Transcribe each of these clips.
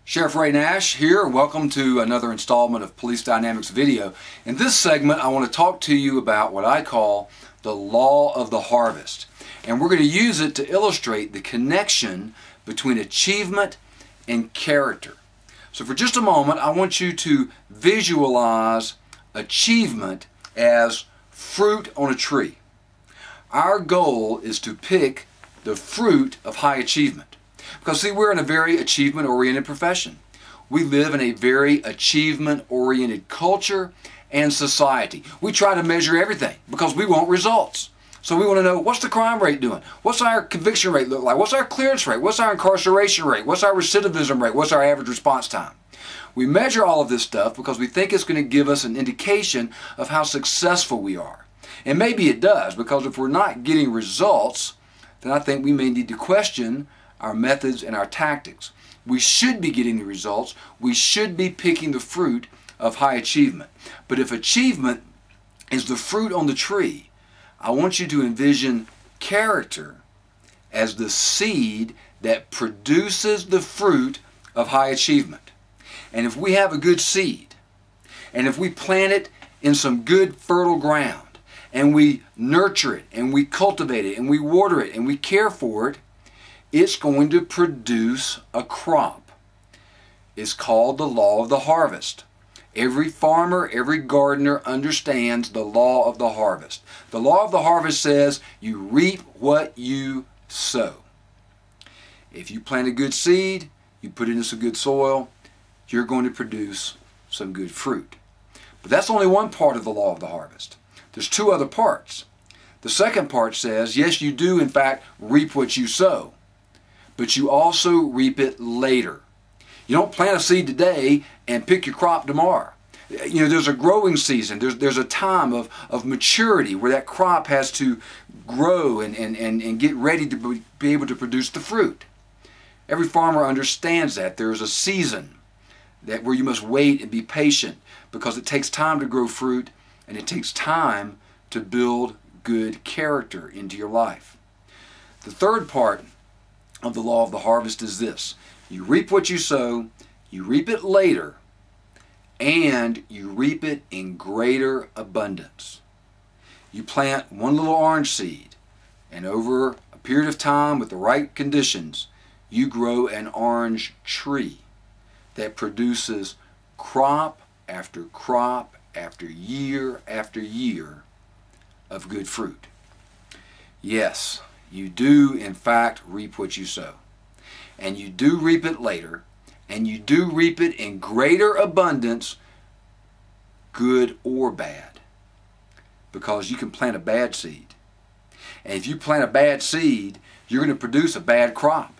Sheriff Ray Nash here. Welcome to another installment of Police Dynamics video. In this segment, I want to talk to you about what I call the law of the harvest. And we're going to use it to illustrate the connection between achievement and character. So for just a moment, I want you to visualize achievement as fruit on a tree. Our goal is to pick the fruit of high achievement. Because see, we're in a very achievement-oriented profession. We live in a very achievement-oriented culture and society. We try to measure everything because we want results. So we want to know, what's the crime rate doing? What's our conviction rate look like? What's our clearance rate? What's our incarceration rate? What's our recidivism rate? What's our average response time? We measure all of this stuff because we think it's going to give us an indication of how successful we are. And maybe it does, because if we're not getting results, then I think we may need to question our methods and our tactics. We should be getting the results. We should be picking the fruit of high achievement. But if achievement is the fruit on the tree, I want you to envision character as the seed that produces the fruit of high achievement. And if we have a good seed, and if we plant it in some good fertile ground, and we nurture it, and we cultivate it, and we water it, and we care for it, it's going to produce a crop. It's called the law of the harvest. Every farmer, every gardener understands the law of the harvest. The law of the harvest says you reap what you sow. If you plant a good seed, you put it in some good soil, you're going to produce some good fruit. But that's only one part of the law of the harvest. There's two other parts. The second part says, yes, you do in fact reap what you sow, but you also reap it later. You don't plant a seed today and pick your crop tomorrow. You know, there's a growing season. There's a time of maturity where that crop has to grow and get ready to be able to produce the fruit. Every farmer understands that. There's a season where you must wait and be patient, because it takes time to grow fruit and it takes time to build good character into your life. The third part of the law of the harvest is this: you reap what you sow, you reap it later, and you reap it in greater abundance. You plant one little orange seed, and over a period of time with the right conditions, you grow an orange tree that produces crop after crop after year of good fruit. Yes, you do in fact reap what you sow, and you do reap it later, and you do reap it in greater abundance, good or bad, because you can plant a bad seed, and if you plant a bad seed, you're going to produce a bad crop.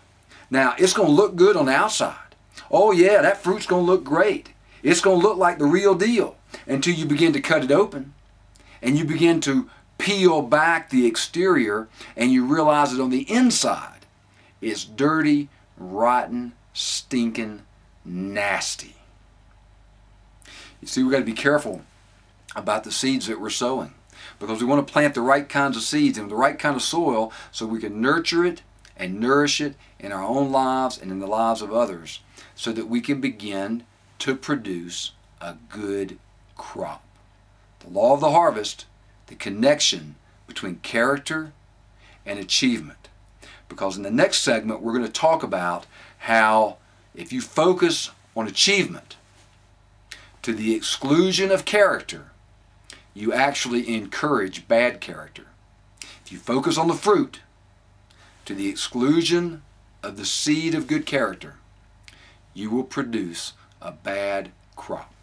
Now, it's going to look good on the outside. Oh yeah, that fruit's going to look great. It's going to look like the real deal until you begin to cut it open and you begin to peel back the exterior, and you realize that on the inside it's dirty, rotten, stinking, nasty. You see, we've got to be careful about the seeds that we're sowing, because we want to plant the right kinds of seeds in the right kind of soil so we can nurture it and nourish it in our own lives and in the lives of others, so that we can begin to produce a good crop. The law of the harvest, the connection between character and achievement. Because in the next segment, we're going to talk about how if you focus on achievement to the exclusion of character, you actually encourage bad character. If you focus on the fruit to the exclusion of the seed of good character, you will produce a bad crop.